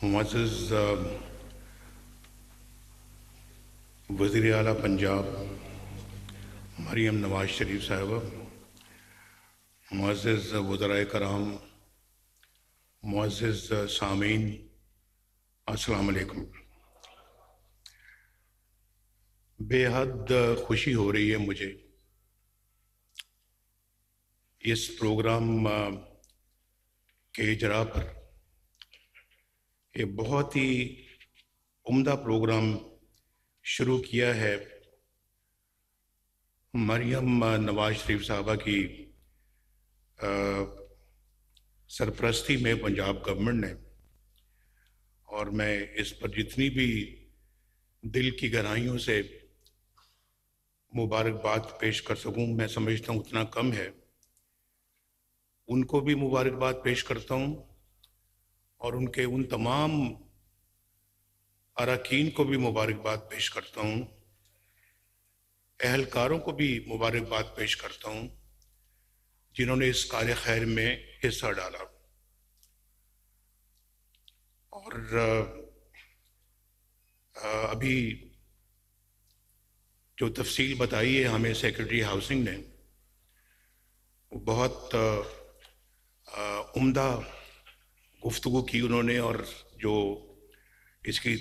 मुअज़्ज़ज़ वज़ीर आला पंजाब मरियम नवाज शरीफ साहिबा, मुअज़्ज़ज़ वज़राए कराम, मुअज़्ज़ज़ सामीन, अस्सलाम वालेकुम। बेहद खुशी हो रही है मुझे इस प्रोग्राम के इजरा पर। ये बहुत ही उम्दा प्रोग्राम शुरू किया है मरियम नवाज शरीफ साहबा की सरपरस्ती में पंजाब गवर्नमेंट ने, और मैं इस पर जितनी भी दिल की गहराइयों से मुबारकबाद पेश कर सकूं मैं समझता हूं उतना कम है। उनको भी मुबारकबाद पेश करता हूं और उनके उन तमाम अरकान को भी मुबारकबाद पेश करता हूं, अहलकारों को भी मुबारकबाद पेश करता हूं जिन्होंने इस कार्य खैर में हिस्सा डाला। और अभी जो तफसील बताई है हमें सेक्रेटरी हाउसिंग ने, वो बहुत उम्दा गुफ्तगू की उन्होंने, और जो इसकी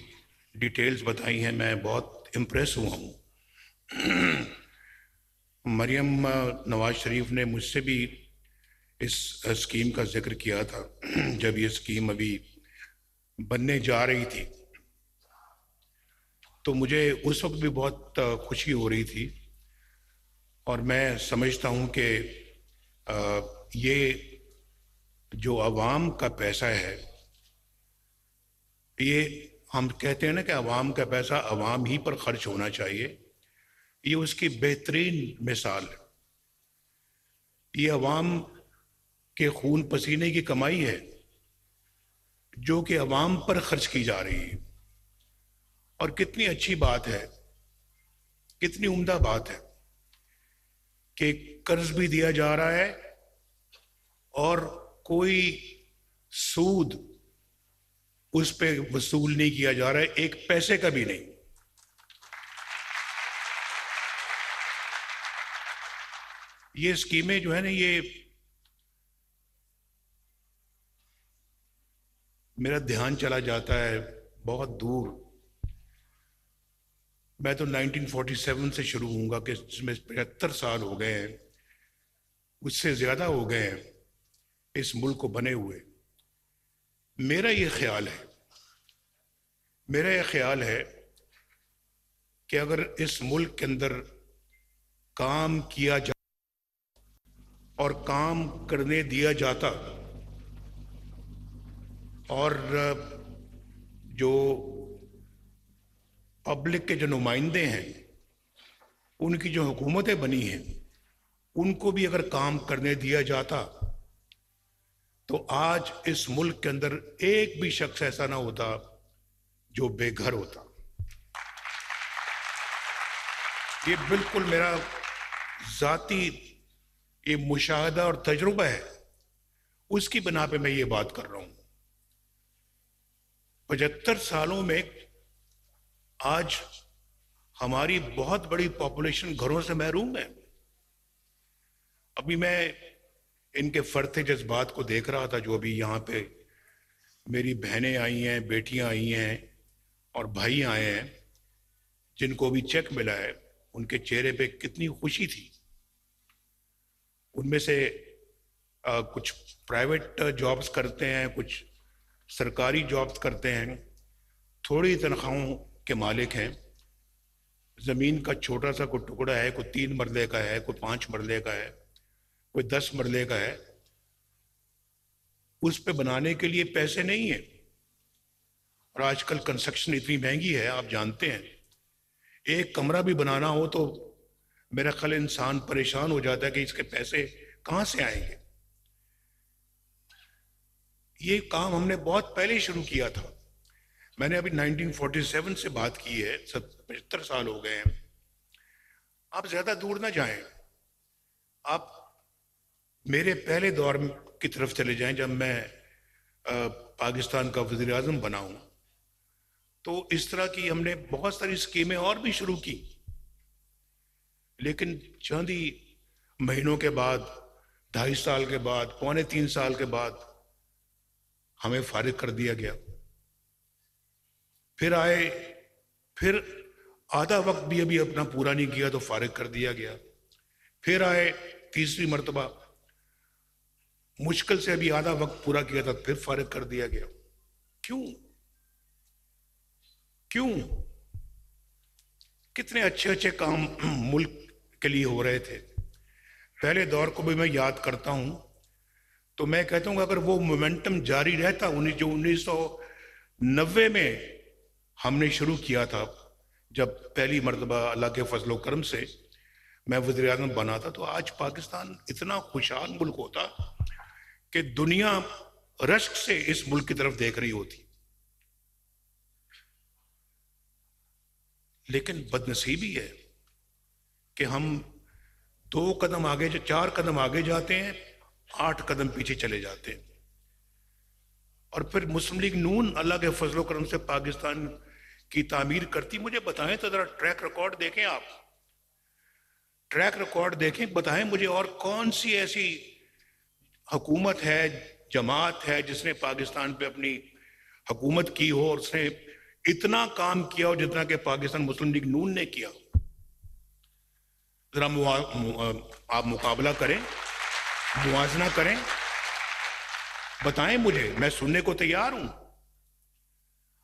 डिटेल्स बताई हैं मैं बहुत इम्प्रेस हुआ हूँ। मरियम नवाज शरीफ ने मुझसे भी इस स्कीम का जिक्र किया था जब ये स्कीम अभी बनने जा रही थी, तो मुझे उस वक्त भी बहुत खुशी हो रही थी। और मैं समझता हूँ कि ये जो आवाम का पैसा है, ये हम कहते हैं ना कि आवाम का पैसा आवाम ही पर खर्च होना चाहिए, ये उसकी बेहतरीन मिसाल है। ये आवाम के खून पसीने की कमाई है जो कि आवाम पर खर्च की जा रही है। और कितनी अच्छी बात है, कितनी उम्दा बात है कि कर्ज भी दिया जा रहा है और कोई सूद उस पे वसूल नहीं किया जा रहा है, एक पैसे का भी नहीं। ये स्कीमें जो है ना, ये मेरा ध्यान चला जाता है बहुत दूर। मैं तो 1947 से शुरू हूँगा कि इसमें 75 साल हो गए हैं, उससे ज़्यादा हो गए हैं इस मुल्क को बने हुए। मेरा ये ख्याल है कि अगर इस मुल्क के अंदर काम किया जा और काम करने दिया जाता, और जो पब्लिक के जो नुमाइंदे हैं, उनकी जो हुकूमतें बनी हैं, उनको भी अगर काम करने दिया जाता, तो आज इस मुल्क के अंदर एक भी शख्स ऐसा ना होता जो बेघर होता। ये बिल्कुल मेरा जाती ये मुशाहदा और तजुर्बा है, उसकी बिना पे मैं ये बात कर रहा हूं। 75 सालों में आज हमारी बहुत बड़ी पॉपुलेशन घरों से महरूम है। अभी मैं इनके फर्ते जज्बात को देख रहा था, जो अभी यहाँ पे मेरी बहनें आई हैं, बेटियां आई हैं और भाई आए हैं जिनको भी चेक मिला है, उनके चेहरे पे कितनी खुशी थी। उनमें से कुछ प्राइवेट जॉब्स करते हैं, कुछ सरकारी जॉब्स करते हैं, थोड़ी तनख्वाहों के मालिक हैं। ज़मीन का छोटा सा कोई टुकड़ा है, कोई 3 मरले का है, कोई 5 मरले का है, कोई 10 मरले का है, उस पे बनाने के लिए पैसे नहीं है। और आजकल कंस्ट्रक्शन इतनी महंगी है, आप जानते हैं, एक कमरा भी बनाना हो तो मेरा ख्याल इंसान परेशान हो जाता है कि इसके पैसे कहां से आएंगे। ये काम हमने बहुत पहले शुरू किया था। मैंने अभी 1947 से बात की है, 75 साल हो गए हैं। आप ज्यादा दूर ना जाएं, आप मेरे पहले दौर की तरफ चले जाएं, जब मैं पाकिस्तान का वज़ीर आज़म बना हूं, तो इस तरह की हमने बहुत सारी स्कीमें और भी शुरू की, लेकिन चंद ही महीनों के बाद, 2.5 साल के बाद, 2.25 साल के बाद हमें फारिग कर दिया गया। फिर आए, फिर आधा वक्त भी अभी अपना पूरा नहीं किया तो फारिग कर दिया गया। फिर आए तीसरी मर्तबा, मुश्किल से अभी आधा वक्त पूरा किया था, फिर फारिग कर दिया गया। क्यों? क्यों? कितने अच्छे अच्छे काम मुल्क के लिए हो रहे थे। पहले दौर को भी मैं याद करता हूं तो मैं कहता हूं अगर वो मोमेंटम जारी रहता, जो 1990 में हमने शुरू किया था, जब पहली मर्तबा अल्लाह के फजलो करम से मैं वज़ीर आज़म बना था, तो आज पाकिस्तान इतना खुशहाल मुल्क होता कि दुनिया रश्क से इस मुल्क की तरफ देख रही होती। लेकिन बदनसीबी है कि हम 2 कदम आगे, 4 कदम आगे जाते हैं, 8 कदम पीछे चले जाते हैं। और फिर मुस्लिम लीग नून अल्लाह के फजलो करम से पाकिस्तान की तामीर करती। मुझे बताएं तो जरा, ट्रैक रिकॉर्ड देखें, आप ट्रैक रिकॉर्ड देखें, बताएं मुझे और कौन सी ऐसी हुकूमत है, जमात है जिसने पाकिस्तान पे अपनी हुकूमत की हो और उसने इतना काम किया हो जितना कि पाकिस्तान मुस्लिम लीग नून ने किया। जरा आप मुकाबला करें, मुवाजना करें, बताएं मुझे, मैं सुनने को तैयार हूं।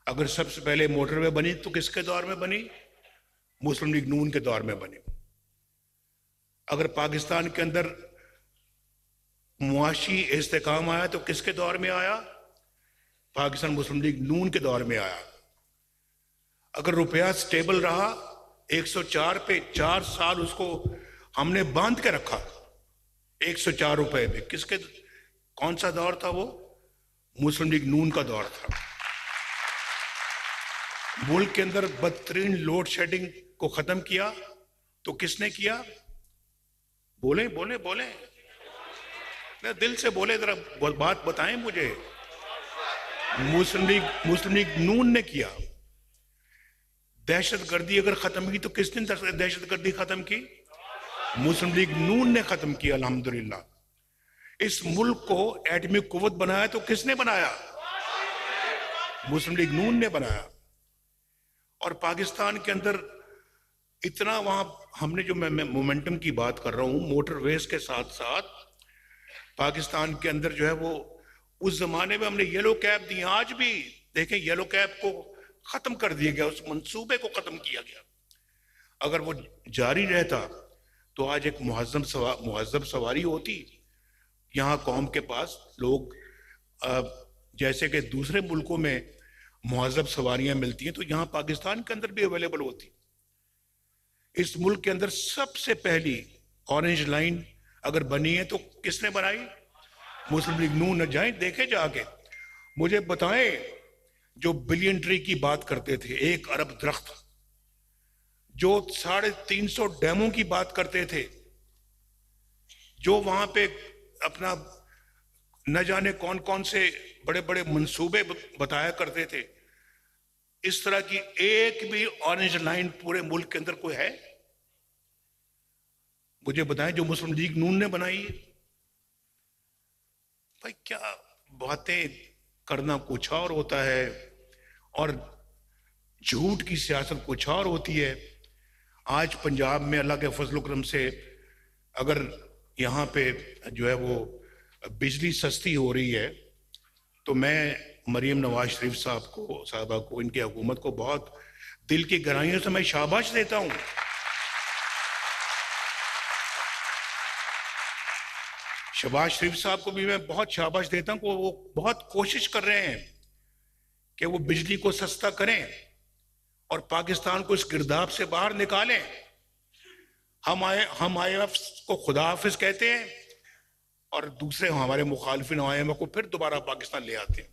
अगर सबसे पहले मोटरवे बनी तो किसके दौर में बनी? मुस्लिम लीग नून के दौर में बनी। अगर पाकिस्तान के अंदर मुआशी इस्तेकाम आया तो किसके दौर में आया? पाकिस्तान मुस्लिम लीग नून के दौर में आया। अगर रुपया स्टेबल रहा 104 पे, 4 साल उसको हमने बांध के रखा 104 रुपए में, किसके, कौन सा दौर था वो? मुस्लिम लीग नून का दौर था। मुल्क के अंदर बदतरीन लोड शेडिंग को खत्म किया तो किसने किया? बोले बोले बोले, दिल से बोले, जरा बात बताएं मुझे। मुस्लिम लीग नून ने किया। दहशतगर्दी अगर खत्म की तो किसने दहशतगर्दी खत्म की? मुस्लिम लीग नून ने खत्म किया अल्हम्दुलिल्लाह। इस मुल्क को एटमी कुव्वत बनाया तो किसने बनाया? मुस्लिम लीग नून ने बनाया। और पाकिस्तान के अंदर इतना, वहां हमने जो, मैं मोमेंटम की बात कर रहा हूं, मोटरवेज के साथ साथ पाकिस्तान के अंदर जो है वो, उस जमाने में हमने येलो कैब दी। आज भी देखें, येलो कैब को खत्म कर दिया गया, उस मंसूबे को खत्म किया गया। अगर वो जारी रहता तो आज एक मुहज्जब सवारी होती। यहाँ कौम के पास लोग, जैसे कि दूसरे मुल्कों में मुहज्जब सवारियां मिलती हैं, तो यहाँ पाकिस्तान के अंदर भी अवेलेबल होती। इस मुल्क के अंदर सबसे पहली ऑरेंज लाइन अगर बनी है तो किसने बनाई? मुस्लिम लीग नून। जाएं देखे जाके, मुझे बताएं, जो बिलियन ट्री की बात करते थे, 1 अरब दरख्त, जो 350 डैमों की बात करते थे, जो वहां पे अपना न जाने कौन कौन से बड़े बड़े मंसूबे बताया करते थे, इस तरह की एक भी ऑरेंज लाइन पूरे मुल्क के अंदर कोई है? मुझे बताएं, जो मुस्लिम लीग नून ने बनाई है। भाई, क्या बातें करना कुछ और होता है और झूठ की सियासत कुछ और होती है। आज पंजाब में अल्लाह के फजल करम से अगर यहाँ पे जो है वो बिजली सस्ती हो रही है, तो मैं मरीम नवाज शरीफ साहबा को, इनकी हुकूमत को बहुत दिल की गहराइयों से मैं शाबाश देता हूँ। शहबाज शरीफ साहब को भी मैं बहुत शाबाश देता हूँ, वो बहुत कोशिश कर रहे हैं कि वो बिजली को सस्ता करें और पाकिस्तान को इस गिरदाव से बाहर निकालें। हम IMF को खुदा हाफिज कहते हैं और दूसरे हमारे मुखालिफिन IMF को फिर दोबारा पाकिस्तान ले आते हैं।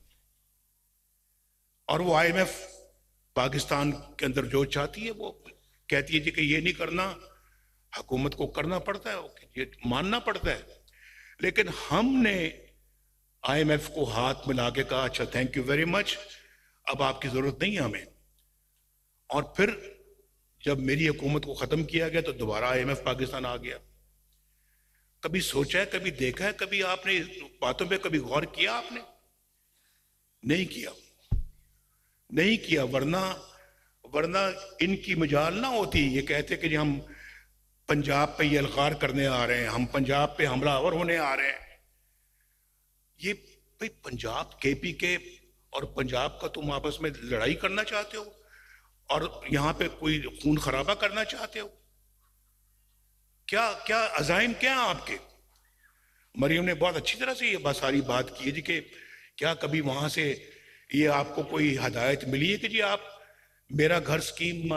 और वो IMF पाकिस्तान के अंदर जो चाहती है वो कहती है जी कि ये नहीं करना, हुकूमत को करना पड़ता है, ये मानना पड़ता है। लेकिन हमने आईएमएफ को हाथ मिला के कहा अच्छा थैंक यू वेरी मच, अब आपकी जरूरत नहीं है हमें। और फिर जब मेरी हुकूमत को खत्म किया गया तो दोबारा आईएमएफ पाकिस्तान आ गया। कभी सोचा है, कभी देखा है, कभी आपने इस बातों पे कभी गौर किया? आपने नहीं किया, नहीं किया। वरना वरना इनकी मजाल ना होती, ये कहते कि जी हम पंजाब पे ये अलगार करने आ रहे हैं, हम पंजाब पे हमलावर होने आ रहे हैं। ये भाई पंजाब केपीके और पंजाब का तुम आपस में लड़ाई करना चाहते हो और यहां पे कोई खून खराबा करना चाहते हो? क्या क्या अजाइम क्या है आपके? मरियम ने बहुत अच्छी तरह से ये सारी बात की है जी कि क्या कभी वहां से ये आपको कोई हदायत मिली है कि जी आप मेरा घर स्कीम,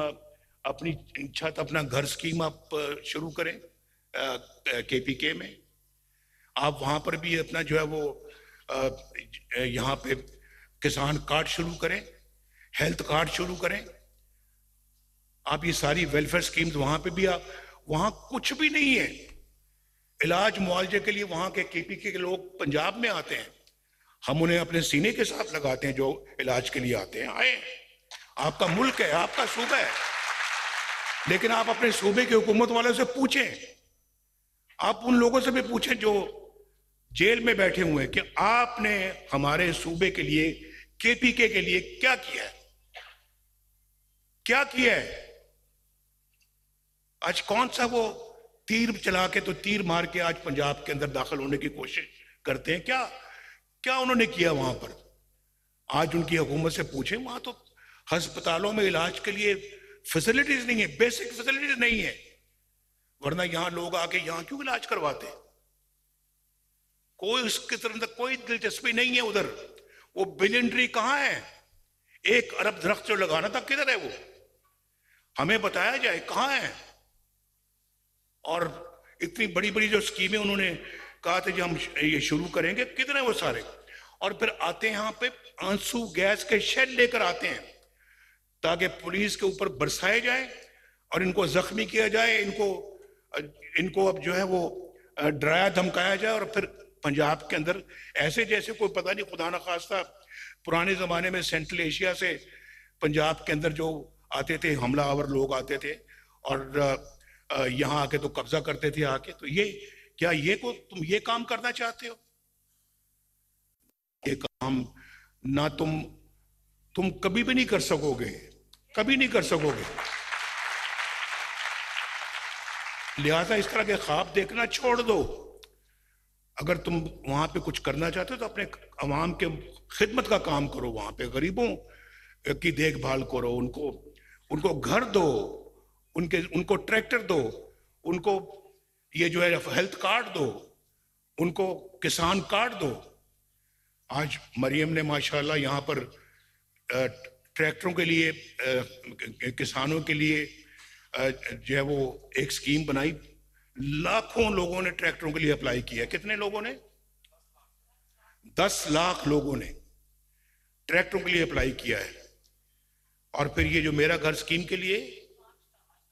अपनी छत अपना घर स्कीम आप शुरू करें केपीके में? आप वहां पर भी अपना जो है वो यहाँ पे किसान कार्ड शुरू करें, हेल्थ कार्ड शुरू करें। आप ये सारी वेलफेयर स्कीम्स वहां पे भी, आप वहां कुछ भी नहीं है। इलाज मुआवजे के लिए वहां के केपीके के लोग पंजाब में आते हैं, हम उन्हें अपने सीने के साथ लगाते हैं जो इलाज के लिए आते हैं। आए, आपका मुल्क है, आपका सूबा है, लेकिन आप अपने सूबे के हुकूमत वालों से पूछें, आप उन लोगों से भी पूछें जो जेल में बैठे हुए हैं कि आपने हमारे सूबे के लिए, केपीके के लिए क्या किया है, क्या किया है? आज कौन सा वो तीर चला के, तो तीर मार के आज पंजाब के अंदर दाखिल होने की कोशिश करते हैं? क्या क्या उन्होंने किया वहां पर? आज उनकी हुकूमत से पूछें, वहां तो अस्पतालों में इलाज के लिए फैसिलिटीज नहीं है, बेसिक फैसिलिटीज नहीं है। वरना यहां लोग आके यहां क्यों इलाज करवाते हैं? कोई उसकी तरफ कोई दिलचस्पी नहीं है उधर। वो बिलियन ट्री कहां है? 1 अरब दरख्त जो लगाना था, किधर है वो? हमें बताया जाए कहां है। और इतनी बड़ी बड़ी जो स्कीमें उन्होंने कहा था कि हम ये शुरू करेंगे, किधर है वो सारे? और फिर आते हैं यहाँ पे आंसू गैस के शेल लेकर आते हैं ताकि पुलिस के ऊपर बरसाए जाए और इनको जख्मी किया जाए, इनको अब जो है वो डराया धमकाया जाए। और फिर पंजाब के अंदर ऐसे जैसे कोई पता नहीं, खुदा न खास्ता पुराने जमाने में सेंट्रल एशिया से पंजाब के अंदर जो आते थे हमलावर लोग आते थे और यहाँ आके तो कब्जा करते थे आके। तो ये क्या ये को तुम ये काम करना चाहते हो? ये काम ना तुम कभी भी नहीं कर सकोगे, कभी नहीं कर सकोगे। लिहाजा इस तरह के ख्वाब देखना छोड़ दो। अगर तुम वहां पे कुछ करना चाहते हो तो अपने अवाम के खिदमत का काम करो, वहां पे गरीबों की देखभाल करो, उनको घर दो, उनको ट्रैक्टर दो, उनको ये जो है हेल्थ कार्ड दो, उनको किसान कार्ड दो। आज मरियम ने माशाल्लाह यहाँ पर ट्रैक्टरों के लिए, किसानों के लिए जो है वो एक स्कीम बनाई। लाखों लोगों ने ट्रैक्टरों के लिए अप्लाई किया। कितने लोगों ने? 10 लाख लोगों ने ट्रैक्टरों के लिए अप्लाई किया है। और फिर ये जो मेरा घर स्कीम के लिए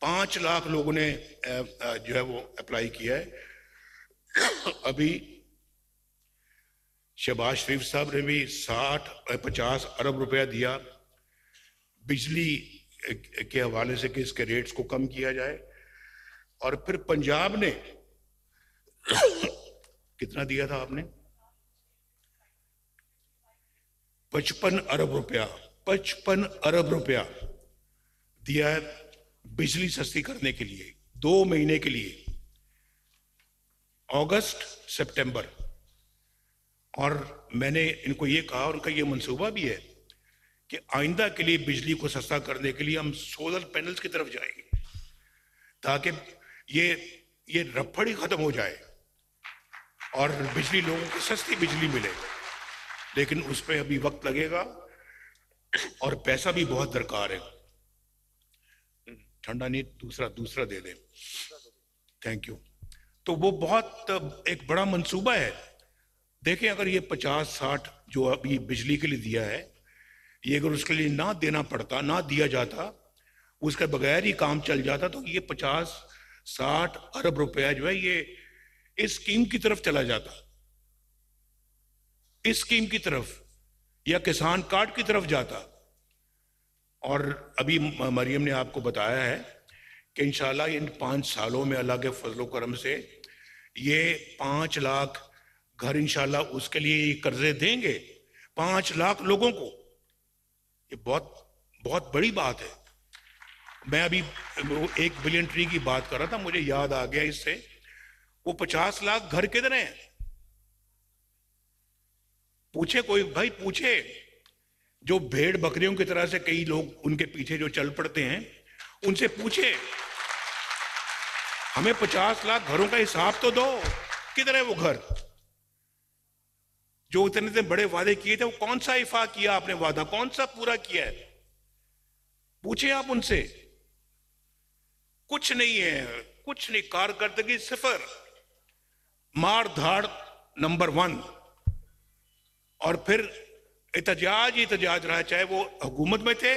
5 लाख लोगों ने जो है वो अप्लाई किया है। अभी शहबाज शरीफ साहब ने भी 50 अरब रुपया दिया बिजली के हवाले से कि इसके रेट्स को कम किया जाए। और फिर पंजाब ने कितना दिया था आपने? 55 अरब रुपया, 55 अरब रुपया दिया है बिजली सस्ती करने के लिए 2 महीने के लिए, अगस्त सितंबर। और मैंने इनको ये कहा, उनका ये मंसूबा भी है कि आइंदा के लिए बिजली को सस्ता करने के लिए हम सोलर पैनल्स की तरफ जाएंगे ताकि ये रफड़ ही खत्म हो जाए और बिजली लोगों को सस्ती बिजली मिले। लेकिन उस पर अभी वक्त लगेगा और पैसा भी बहुत दरकार है। ठंडा नहीं, दूसरा दे दे, थैंक यू। तो वो बहुत एक बड़ा मंसूबा है। देखें, अगर ये 50-60 जो अभी बिजली के लिए दिया है, ये अगर उसके लिए ना देना पड़ता, ना दिया जाता, उसके बगैर ही काम चल जाता, तो ये 50-60 अरब रुपया जो है ये इस स्कीम की तरफ चला जाता। इस स्कीम की तरफ या किसान कार्ड की तरफ जाता। और अभी मरियम ने आपको बताया है कि इंशाल्लाह इन 5 सालों में अल्लाह के फजलो करम से ये 5 लाख घर इंशाल्लाह उसके लिए ये कर्जे देंगे 5 लाख लोगों को। ये बहुत बहुत बड़ी बात है। मैं अभी 1 बिलियन ट्री की बात कर रहा था, मुझे याद आ गया इससे, वो 50 लाख घर किधर हैं? पूछे कोई भाई, पूछे जो भेड़ बकरियों की तरह से कई लोग उनके पीछे जो चल पड़ते हैं, उनसे पूछे हमें 50 लाख घरों का हिसाब तो दो, किधर है वो घर? जो इतने बड़े वादे किए थे वो कौन सा इफा किया आपने, वादा कौन सा पूरा किया है? पूछे आप उनसे। कुछ नहीं है, कुछ नहीं, कारकर्दगी सिफर, मार धाड़ नंबर 1। और फिर एहतजाज ही एहतजाज रहा, चाहे वो हुकूमत में थे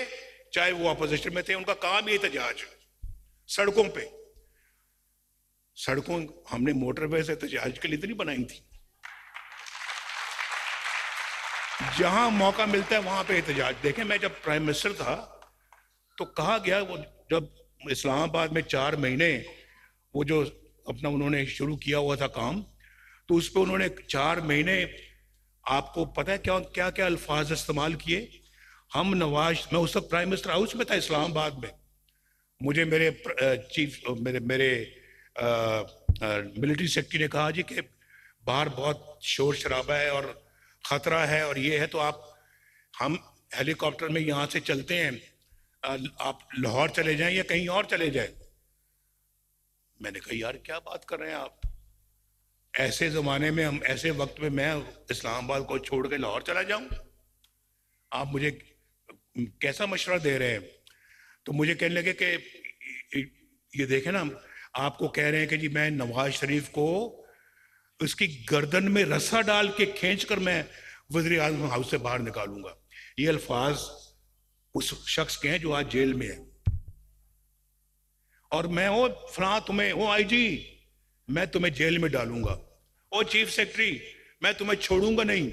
चाहे वो अपोजिशन में थे, उनका काम ही एहतजाज। सड़कों पे, सड़कों हमने मोटरवे से एहतजाज के लिए तो नहीं बनाई थी, जहां मौका मिलता है वहां पे एहतजाज। देखें, मैं जब प्राइम मिनिस्टर था तो कहा गया, वो जब इस्लामाबाद में 4 महीने वो जो अपना उन्होंने शुरू किया हुआ था काम, तो उस पर उन्होंने 4 महीने, आपको पता है क्या क्या क्या अल्फाज इस्तेमाल किए? हम नवाज, मैं उस वक्त प्राइम मिनिस्टर हाउस में था इस्लामाबाद में, मुझे मेरे चीफ मेरे मिलिट्री सेक्रेटरी ने कहा जी कि बाहर बहुत शोर शराबा है और खतरा है और ये है, तो हम हेलीकॉप्टर में यहाँ से चलते हैं, आप लाहौर चले जाएं या कहीं और चले जाएं। मैंने कहा यार क्या बात कर रहे हैं आप, ऐसे जमाने में, हम ऐसे वक्त में मैं इस्लामाबाद को छोड़ के लाहौर चला जाऊं? आप मुझे कैसा मशवरा दे रहे हैं? तो मुझे कहने लगे कि ये देखें ना, आपको कह रहे हैं कि जी मैं नवाज शरीफ को उसकी गर्दन में रस्सा डाल के खींच कर मैं वज़ीर आज़म हाउस से बाहर निकालूंगा। ये अल्फाज उस शख्स के हैं जो आज जेल में है। और मैं वो फलां तुम्हें, वो आईजी मैं तुम्हें जेल में डालूंगा, वो चीफ सेक्रेटरी मैं तुम्हें छोड़ूंगा नहीं,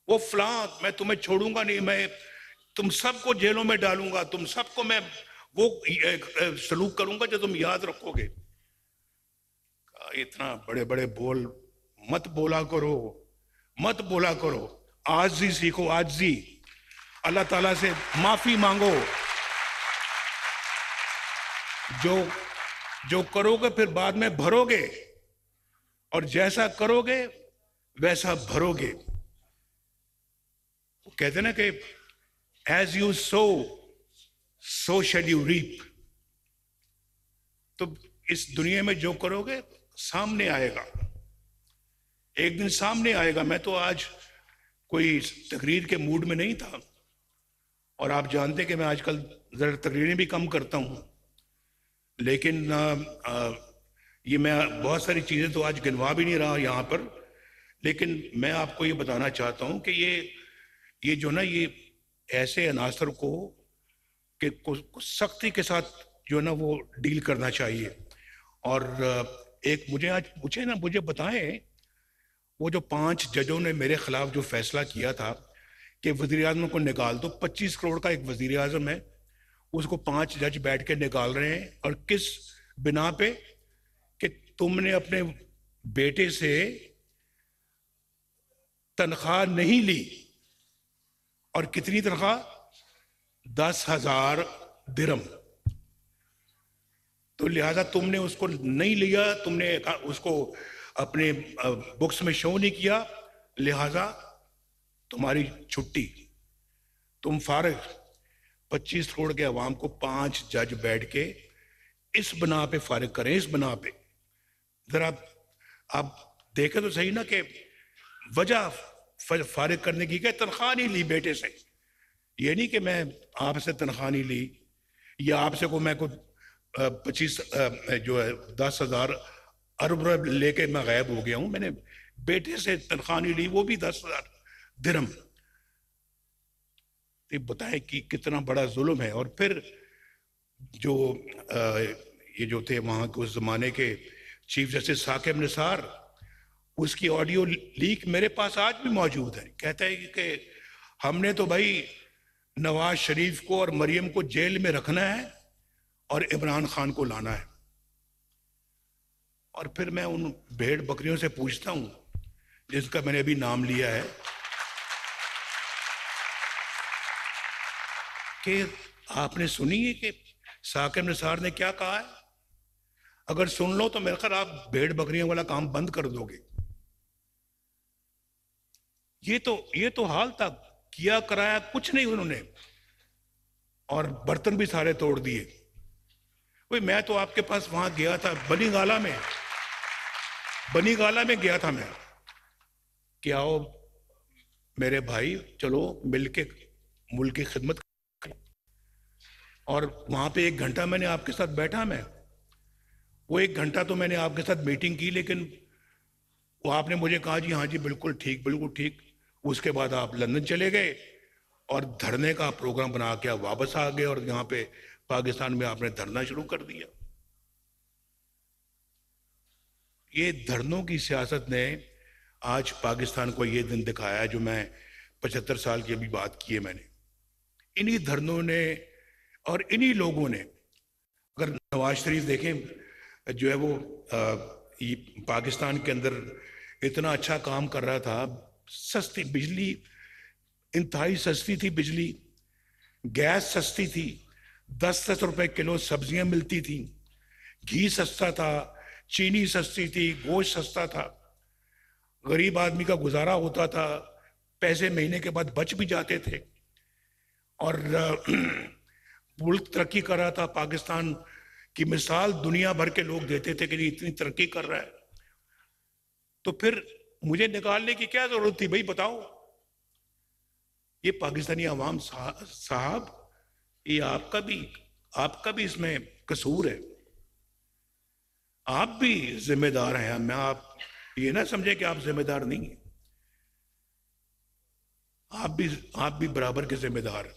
वो फलां मैं तुम्हें छोड़ूंगा नहीं, मैं तुम सबको जेलों में डालूंगा, तुम सबको मैं वो सलूक करूंगा जो तुम याद रखोगे। इतना बड़े बड़े बोल मत बोला करो, मत बोला करो, आजी सीखो, आजी। अल्लाह ताला से माफी मांगो, जो करोगे फिर बाद में भरोगे, और जैसा करोगे वैसा भरोगे। वो कहते ना कि as you sow so shall you reap. तो इस दुनिया में जो करोगे सामने आएगा, एक दिन सामने आएगा। मैं तो आज कोई तकरीर के मूड में नहीं था, और आप जानते कि मैं आजकल जरा तकरीरें भी कम करता हूं, लेकिन ये मैं बहुत सारी चीज़ें तो आज गिनवा भी नहीं रहा यहाँ पर, लेकिन मैं आपको ये बताना चाहता हूँ कि ये जो ना, ये ऐसे अनासर को कि कुछ सख्ती के साथ जो ना वो डील करना चाहिए। और एक मुझे बताएं, वो जो 5 जजों ने मेरे खिलाफ जो फैसला किया था कि वज़ीर आज़म को निकाल दो, 25 करोड़ का एक वज़ीर आज़म है, उसको 5 जज बैठ के निकाल रहे हैं, और किस बिना पे कि तुमने अपने बेटे से तनख्वाह नहीं ली। और कितनी तनख्वाह? 10,000 दिरहम। तो लिहाजा तुमने उसको नहीं लिया, तुमने उसको अपने बुक्स में शो नहीं किया, लिहाजा तुम्हारी छुट्टी, तुम फारिग। 25 करोड़ के अवाम को 5 जज बैठ के इस बना पे फारिग करें, इस बना पे। जरा आप देखें तो सही ना कि वजह फारिग करने की क्या, तनख्वाह नहीं ली बेटे से। ये नहीं कि मैं आपसे तनख्वाह नहीं ली, या आपसे को मैं कुछ 25 जो है 10,000 अरब रुपये लेके मैं गायब हो गया हूं। मैंने बेटे से तनख्वाह नहीं ली, वो भी 10,000 दिरहम। तो बताएं कि कितना बड़ा जुल्म है। और फिर जो ये जो थे वहां के उस जमाने के चीफ जस्टिस साकिब निसार, उसकी ऑडियो लीक मेरे पास आज भी मौजूद है। कहता है कि हमने तो भाई नवाज शरीफ को और मरियम को जेल में रखना है और इमरान खान को लाना है। और फिर मैं उन भेड़ बकरियों से पूछता हूं जिसका मैंने अभी नाम लिया है कि आपने सुनी है कि साकिब निसार ने क्या कहा है? अगर सुन लो तो मेरे ख्याल आप भेड़ बकरियों वाला काम बंद कर दोगे। ये तो हाल था, किया कराया कुछ नहीं उन्होंने, और बर्तन भी सारे तोड़ दिए। भाई मैं तो आपके पास वहां गया था, बनीगाला में गया था मैं कि आओ मेरे भाई चलो मिलके मुल्क की खिदमत। और वहां पे 1 घंटा मैंने आपके साथ बैठा। मैं वो 1 घंटा तो मैंने आपके साथ मीटिंग की, लेकिन वो आपने मुझे कहा जी हाँ जी बिल्कुल ठीक बिल्कुल ठीक। उसके बाद आप लंदन चले गए और धरने का प्रोग्राम बना के आप वापस आ गए और यहाँ पे पाकिस्तान में आपने धरना शुरू कर दिया। ये धरनों की सियासत ने आज पाकिस्तान को ये दिन दिखाया है जो मैं 75 साल की अभी बात की है मैंने। इन्हीं धरनों ने और इन्हीं लोगों ने, अगर नवाज शरीफ देखें जो है वो पाकिस्तान के अंदर इतना अच्छा काम कर रहा था, सस्ती बिजली, इंतहाई सस्ती थी बिजली, गैस सस्ती थी, 10-10 रुपए किलो सब्जियां मिलती थी, घी सस्ता था, चीनी सस्ती थी, गोश्त सस्ता था, गरीब आदमी का गुजारा होता था, पैसे महीने के बाद बच भी जाते थे। और मुल्क तरक्की कर रहा था। पाकिस्तान की मिसाल दुनिया भर के लोग देते थे कि इतनी तरक्की कर रहा है। तो फिर मुझे निकालने की क्या जरूरत थी भाई, बताओ? ये पाकिस्तानी अवाम साहब, ये आपका भी इसमें कसूर है। आप भी जिम्मेदार हैं। मैं आप ये ना समझे कि आप जिम्मेदार नहीं हैं। आप भी बराबर के जिम्मेदार हैं।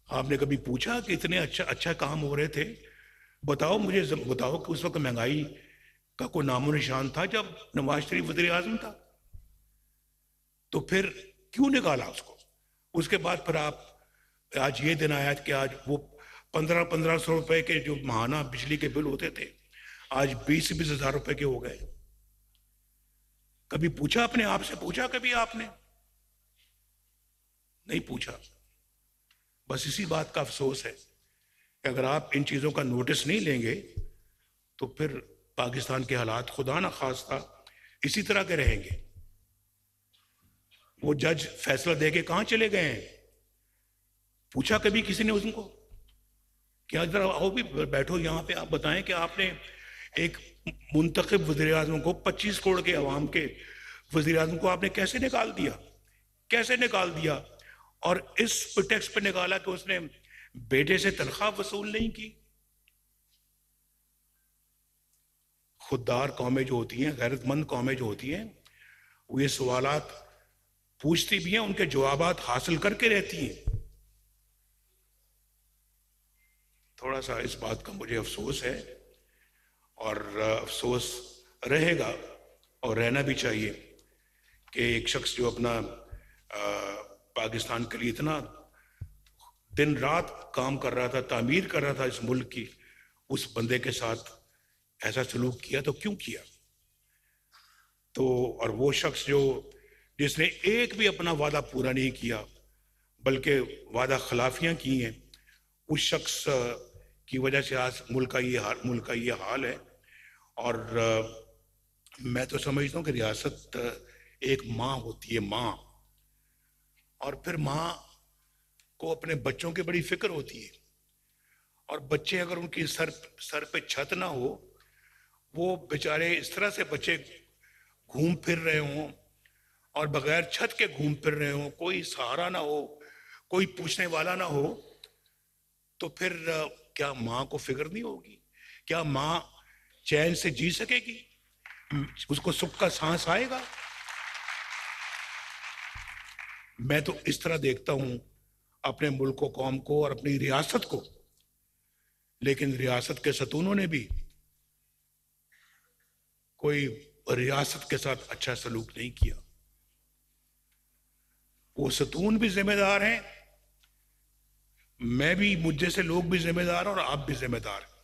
आपने कभी पूछा कि इतने अच्छा काम हो रहे थे? बताओ मुझे, बताओ कि उस वक्त महंगाई का कोई नामो निशान था जब नवाज शरीफ वज़ीर आज़म था? तो फिर क्यों निकाला उसको? उसके बाद फिर आप आज ये दिन आया कि आज वो 1500 रुपए के जो माहाना बिजली के बिल होते थे आज 20 हजार रुपए के हो गए। कभी पूछा अपने आप से, पूछा कभी आपने? नहीं पूछा। बस इसी बात का अफसोस है कि अगर आप इन चीजों का नोटिस नहीं लेंगे तो फिर पाकिस्तान के हालात खुदा ना खास्ता इसी तरह के रहेंगे। वो जज फैसला दे के कहां चले गए हैं? पूछा कभी किसी ने उनको? क्या जरा आओ भी बैठो यहां पे, आप बताएं कि आपने एक मुंतखब वज़ीर आज़म को 25 करोड़ के अवाम के वज़ीर आज़म को आपने कैसे निकाल दिया? कैसे निकाल दिया? और इस प्रिटेक्स्ट पे निकाला कि उसने बेटे से तनख्वाह वसूल नहीं की। खुददार कौमें जो होती हैं, गैरतमंद कौमें जो होती हैं, वो ये सवालात पूछती भी हैं, उनके जवाबात हासिल करके रहती हैं। थोड़ा सा इस बात का मुझे अफसोस है और अफसोस रहेगा और रहना भी चाहिए कि एक शख्स जो अपना पाकिस्तान के लिए इतना दिन रात काम कर रहा था, तामीर कर रहा था इस मुल्क की, उस बंदे के साथ ऐसा सलूक किया तो क्यों किया? तो और वो शख्स जो जिसने एक भी अपना वादा पूरा नहीं किया बल्कि वादा खिलाफियां की हैं, उस शख्स की वजह से आज मुल्क का ये हाल है। और मैं तो समझता हूँ कि रियासत एक माँ होती है, माँ, और फिर माँ को अपने बच्चों की बड़ी फिक्र होती है। और बच्चे अगर उनकी सर पे छत ना हो, वो बेचारे इस तरह से बच्चे घूम फिर रहे हों और बगैर छत के घूम फिर रहे हों, कोई सहारा ना हो, कोई पूछने वाला ना हो, तो फिर क्या माँ को फिक्र नहीं होगी? क्या माँ चैन से जी सकेगी? उसको सुख का सांस आएगा? मैं तो इस तरह देखता हूं अपने मुल्क को, कौम को और अपनी रियासत को। लेकिन रियासत के सतूनों ने भी कोई और रियासत के साथ अच्छा सलूक नहीं किया। वो सतून भी जिम्मेदार हैं, मैं भी, मुझे से लोग भी जिम्मेदार हैं और आप भी जिम्मेदार हैं।